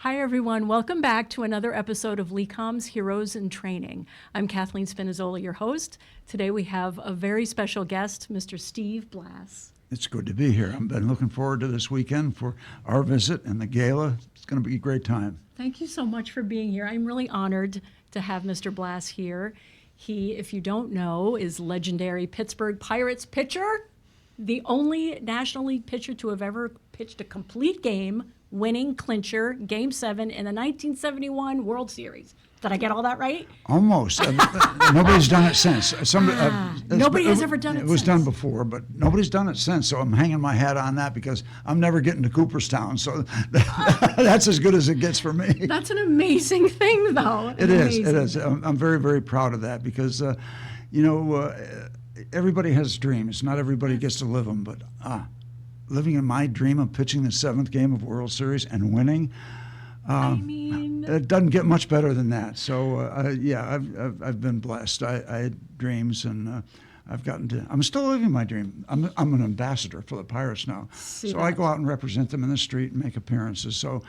Hi, everyone. Welcome back to another episode of LECOM's Heroes in Training. I'm Kathleen Spinizzola, your host. Today we have a very special guest, Mr. Steve Blass. It's good to be here. I've been looking forward to this weekend for our visit and the gala. It's going to be a great time. Thank you so much for being here. I'm really honored to have Mr. Blass here. He, if you don't know, is legendary Pittsburgh Pirates pitcher, the only National League pitcher to have ever pitched a complete game, winning clincher Game 7 in the 1971 World Series. Did I get all that right? Almost. Nobody's done it since. Nobody has ever done it since. It was done before, but nobody's done it since, so I'm hanging my hat on that because I'm never getting to Cooperstown, so that's as good as it gets for me. That's an amazing thing, though. It is. I'm very, very proud of that because, everybody has dreams. Not everybody gets to live them, but living in my dream of pitching the 7th game of World Series and winning, it doesn't get much better than that. So I've been blessed. I had dreams, and I'm still living my dream. I'm an ambassador for the Pirates now, so I go out and represent them in the street and make appearances. So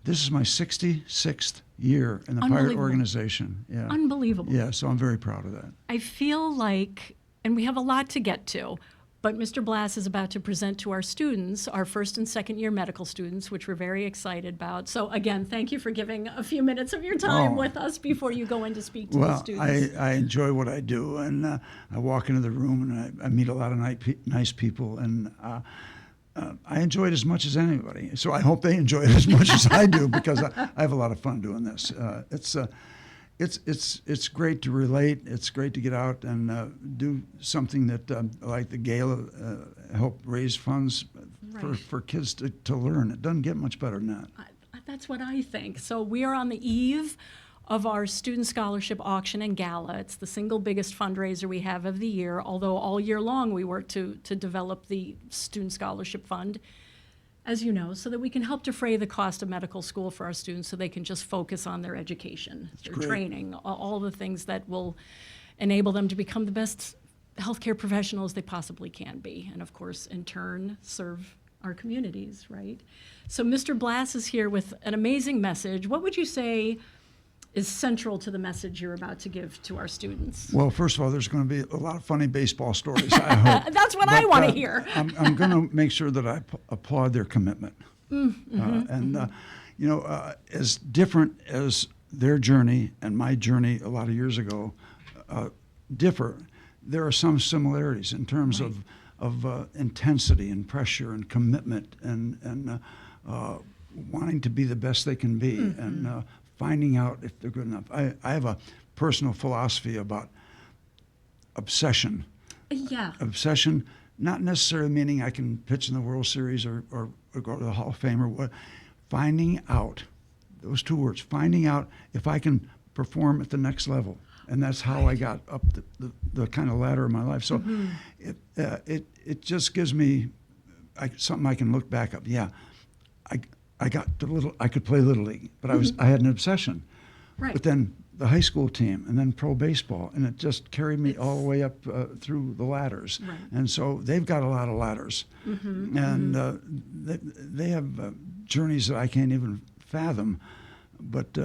this is my 66th year in the Pirate organization. Yeah, unbelievable. Yeah, so I'm very proud of that. I feel like, and we have a lot to get to, but Mr. Blass is about to present to our students, our first and second year medical students, which we're very excited about. So again, thank you for giving a few minutes of your time with us before you go in to speak to the students. I enjoy what I do, and I walk into the room and I meet a lot of nice people, and I enjoy it as much as anybody. So I hope they enjoy it as much as I do because I have a lot of fun doing this. It's great to relate. It's great to get out and do something that, like the gala, help raise funds for kids to learn. It doesn't get much better than that. That's what I think. So we are on the eve of our student scholarship auction and gala. It's the single biggest fundraiser we have of the year, although all year long we work to develop the student scholarship fund, as you know, so that we can help defray the cost of medical school for our students so they can just focus on their education, their training, all the things that will enable them to become the best healthcare professionals they possibly can be, and of course, in turn, serve our communities, right? So Mr. Blass is here with an amazing message. What would you say is central to the message you're about to give to our students? Well, first of all, there's going to be a lot of funny baseball stories, I hope. That's what I want to hear. I'm going to make sure that I applaud their commitment. As different as their journey and my journey a lot of years ago differ, there are some similarities in terms of intensity and pressure and commitment and wanting to be the best they can be and finding out if they're good enough. I have a personal philosophy about obsession. Yeah. Obsession, not necessarily meaning I can pitch in the World Series or go to the Hall of Fame or what. Finding out, those two words, finding out if I can perform at the next level. And that's how I got up the kind of ladder of my life. So it just gives me something I can look back up. Yeah, I could play Little League, but I had an obsession. Right. But then the high school team and then pro baseball, and it just carried me all the way up through the ladders. Right. And so they've got a lot of ladders. And they have journeys that I can't even fathom. But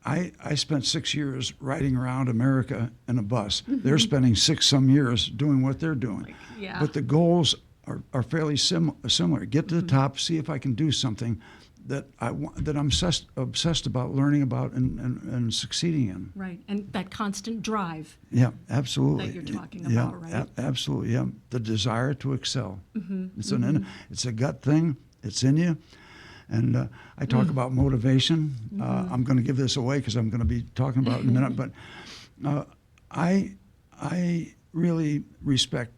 I spent 6 years riding around America in a bus. They're spending 6 some years doing what they're doing. But the goals are fairly similar. Get to the top, see if I can do something that I'm obsessed about learning about and succeeding in. Right, and that constant drive. Yeah, absolutely. That you're talking about, right? Absolutely, yeah. The desire to excel. It's a gut thing. It's in you. And I talk about motivation. I'm going to give this away because I'm going to be talking about it in a minute. But I really respect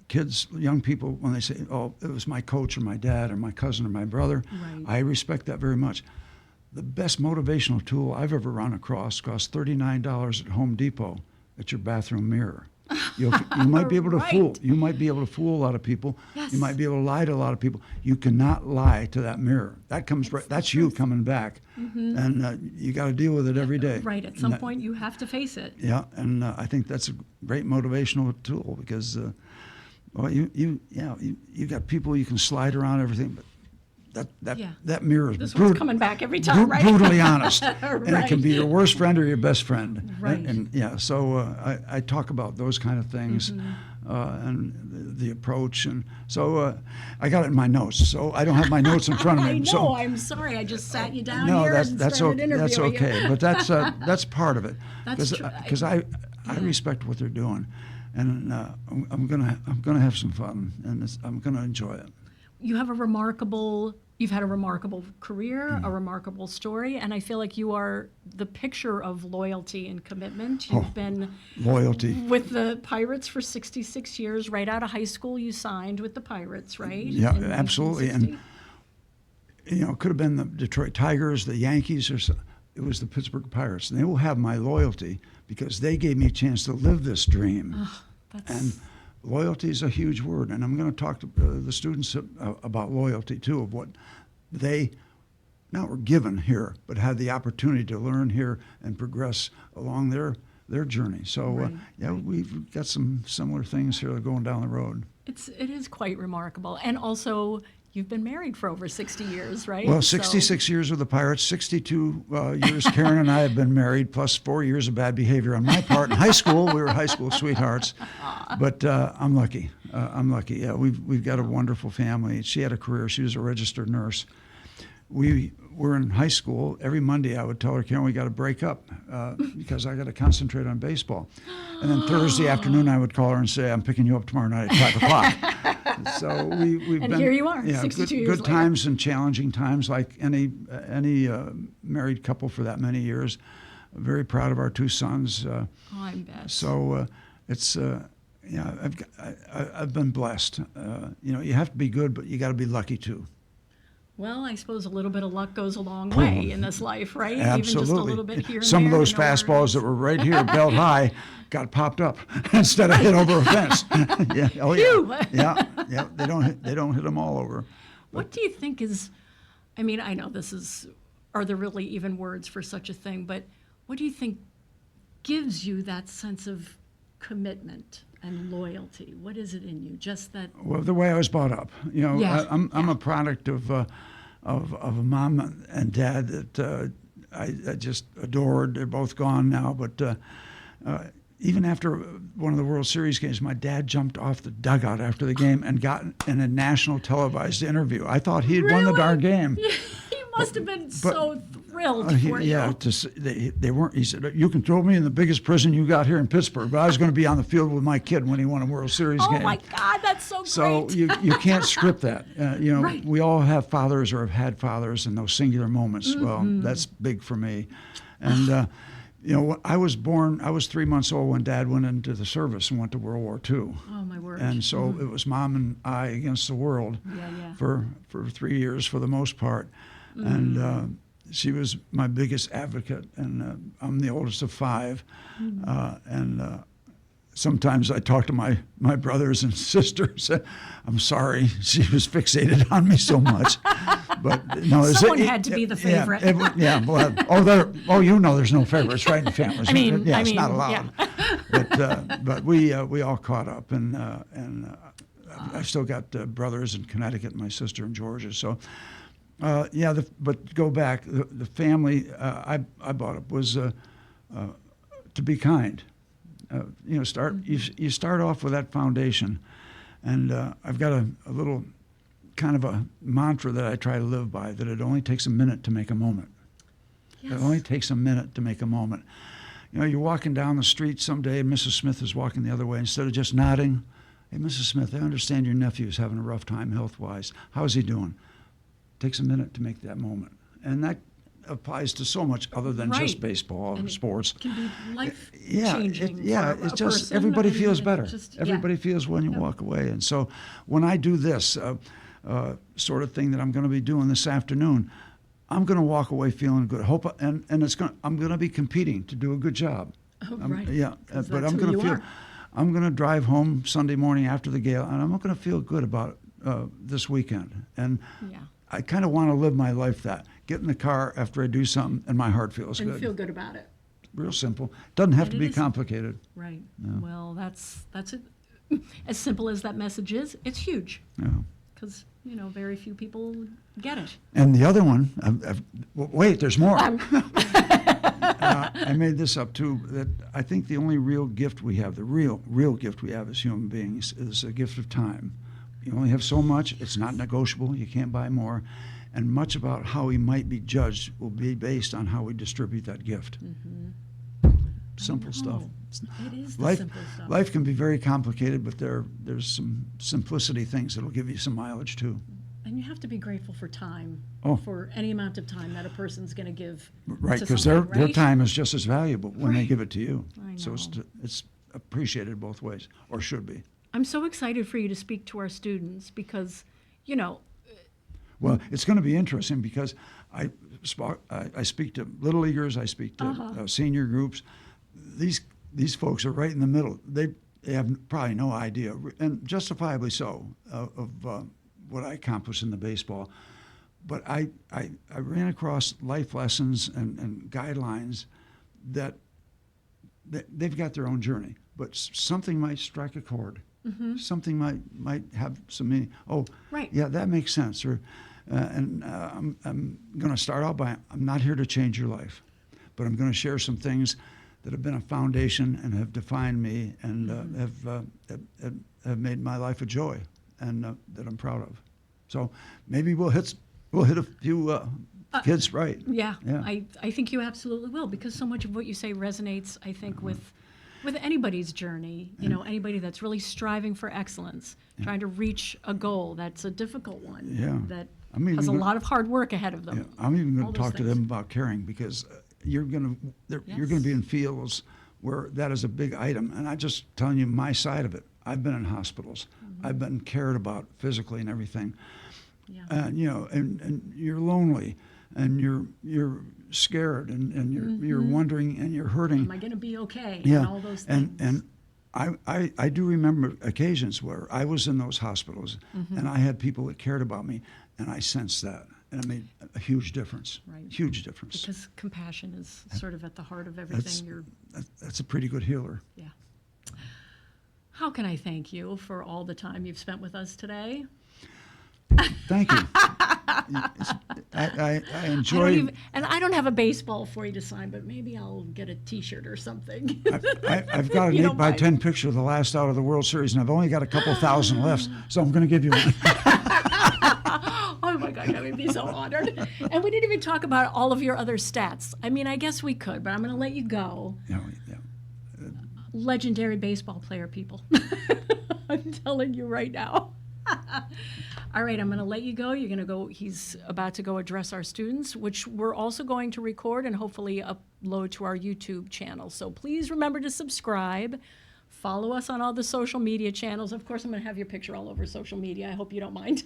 kids, young people, when they say, oh, it was my coach or my dad or my cousin or my brother. Right. I respect that very much. The best motivational tool I've ever run across costs $39 at Home Depot at your bathroom mirror. You might be able to fool. You might be able to fool a lot of people. Yes. You might be able to lie to a lot of people. You cannot lie to that mirror. That comes right. That's you coming back, and you got to deal with it every day. Right. At some point, you have to face it. Yeah, and I think that's a great motivational tool because, you got people you can slide around everything, but that mirrors This one's coming back every time, right? brutally honest, and it can Right. be your worst friend or your best friend. Right. And yeah, so I talk about those kind of things, Mm-hmm. and the approach, and so I got it in my notes. So I don't have my notes in front of me. I know. So, I'm sorry. I just sat you down no, here that's and that's started okay. That's interviewing you. okay. But that's part of it. That's true. Because I respect what they're doing, and I'm gonna have some fun, and I'm gonna enjoy it. You've had a remarkable career, a remarkable story, and I feel like you are the picture of loyalty and commitment. You've been Loyalty. with the Pirates for 66 years. Right out of high school, you signed with the Pirates, right? Yeah, In absolutely. 1960? And it could have been the Detroit Tigers, the Yankees, or it was the Pittsburgh Pirates. And they will have my loyalty because they gave me a chance to live this dream. And loyalty is a huge word, and I'm going to talk to the students about loyalty too, of what they not were given here, but had the opportunity to learn here and progress along their journey. So Right, yeah, we've got some similar things here going down the road. It is quite remarkable, and also you've been married for over 60 years, right? Well, So- 66 years with the Pirates, 62 years Karen and I have been married, plus 4 years of bad behavior on my part. In high school, we were high school sweethearts, but I'm lucky. I'm lucky. Yeah, we've got a wonderful family. She had a career. She was a registered nurse. We were in high school. Every Monday, I would tell her, Karen, we got to break up because I got to concentrate on baseball. And then Thursday afternoon, I would call her and say, I'm picking you up tomorrow night at 5 o'clock. So we've And been, here you are, yeah, 62 years good later. times and challenging times, like any married couple for that many years. Very proud of our 2 sons. Oh, I bet. So it's yeah, I've been blessed. You have to be good, but you got to be lucky too. Well, I suppose a little bit of luck goes a long way in this life, right? Absolutely. Even just a little bit here and Some of there, those you know, where it fastballs is. that were right here, belt high, got popped up instead of hit over a fence. Yeah, oh Phew. yeah, yeah. They don't hit them all over. What do you think is, I mean, I know this is, are there really even words for such a thing, but what do you think gives you that sense of commitment and loyalty? What is it in you? Just that, Well, the way I was brought up, Yeah, I'm a product of a mom and dad that I just adored. They're both gone now, but even after one of the World Series games, my dad jumped off the dugout after the game and got in a national televised interview. I thought he had won the Really? darn game. he must have been so thrilled for Yeah, you. they weren't. He said, "You can throw me in the biggest prison you got here in Pittsburgh, but I was going to be on the field with my kid when he won a World Series Oh game." my God, that's so So great. you can't script that. Right. We all have fathers or have had fathers in those singular moments. Mm-hmm. Well, that's big for me. And I was 3 months old when Dad went into the service and went to World War II. Oh my word. And so it was Mom and I against the world Yeah. for 3 years for the most part. And she was my biggest advocate, and I'm the oldest of 5. And sometimes I talk to my brothers and sisters. I'm sorry she was fixated on me so much. But no, Someone had to be the favorite. Well, there's no favorites, right, in families. It's not allowed. Yeah. But we all caught up, and I've still got brothers in Connecticut, my sister in Georgia. So, but go back, the family I brought up was to be kind. You start off with that foundation, and I've got a little kind of a mantra that I try to live by, that it only takes a minute to make a moment. Yes. It only takes a minute to make a moment. You're walking down the street someday, and Mrs. Smith is walking the other way. Instead of just nodding, "Hey, Mrs. Smith, I understand your nephew's having a rough time health-wise. How's he doing?" It takes a minute to make that moment. And that applies to so much other than just Right. baseball And and it sports. can be life-changing It's for a just person, everybody and feels it better. just- Everybody feels when you walk away. And so when I do this sort of thing that I'm going to be doing this afternoon, I'm going to walk away feeling good. And I'm going to be competing to do a good job. Oh, right. Yeah, 'Cause but that's I'm who going to you feel. are. I'm going to drive home Sunday morning after the game, and I'm going to feel good about this weekend. And Yeah. I kind of want to live my life that. Get in the car after I do something, and my heart feels And good. feel good about it. Real simple. Doesn't have And to it be is- complicated. Right. Well, that's it. As simple as that message is, it's huge. Yeah. Because very few people get it. And the other one, wait, there's more. I made this up too, that I think the only real gift we have, the real gift we have as human beings is a gift of time. You only have so much, it's not negotiable, you can't buy more, and much about how we might be judged will be based on how we distribute that gift. Simple stuff. It is the Life, simple stuff. life can be very complicated, but there's some simplicity things that'll give you some mileage too. And you have to be grateful for time, Oh. for any amount of time that a person's going to give Right, to because something, their right? time is just as valuable when they Right. give it to you. I So know. it's appreciated both ways, or should be. I'm so excited for you to speak to our students because, Well, it's going to be interesting because I speak to little leaguers, I speak to senior groups. These folks are right in the middle. They have probably no idea, and justifiably so, of what I accomplished in the baseball. But I ran across life lessons and guidelines that they've got their own journey, but something might strike a chord. Something might have some meaning. Oh, Right. yeah, that makes sense. Or, I'm going to start out by, I'm not here to change your life, but I'm going to share some things that have been a foundation and have defined me and have made my life a joy and that I'm proud of. So maybe we'll hit a few kids right. yeah, Yeah. I think you absolutely will because so much of what you say resonates, I think, with anybody's journey, anybody that's really striving for excellence, trying to reach a goal that's a difficult one, Yeah. that I'm even has a gonna- lot of hard work ahead of them. Yeah, I'm even going All to those talk to things. them about caring because you're going to Yes. be in fields where that is a big item. And I'm just telling you my side of it. I've been in hospitals. I've been cared about physically and everything. Yeah. And and you're lonely, and you're scared, and you're wondering, and you're hurting. Am I going to be okay? Yeah, And all those things. and I do remember occasions where I was in those hospitals, and I had people that cared about me, and I sensed that, and it made a huge difference. Right. Huge difference. Because compassion is sort of at the heart of everything. That's a pretty good healer. Yeah. How can I thank you for all the time you've spent with us today? Thank you. I enjoy. And I don't have a baseball for you to sign, but maybe I'll get a T-shirt or something. I've got an You 8 don't by mind? 10 picture of the last out of the World Series, and I've only got a couple thousand left, so I'm going to give you one. Oh my God, I would be so honored. And we didn't even talk about all of your other stats. I mean, I guess we could, but I'm going to let you go. Yeah. Legendary baseball player, people. I'm telling you right now. All right, I'm going to let you go. You're going to go. He's about to go address our students, which we're also going to record and hopefully upload to our YouTube channel. So please remember to subscribe. Follow us on all the social media channels. Of course, I'm going to have your picture all over social media. I hope you don't mind.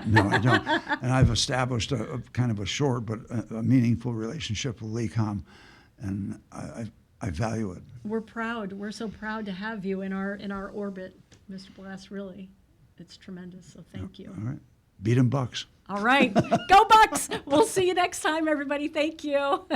No, I don't. And I've established a kind of a short but a meaningful relationship with LECOM, and I value it. We're proud. We're so proud to have you in our orbit, Mr. Blass. Really, it's tremendous. So thank you. All right. Beat 'em Bucks. All right, go Bucks. We'll see you next time, everybody. Thank you.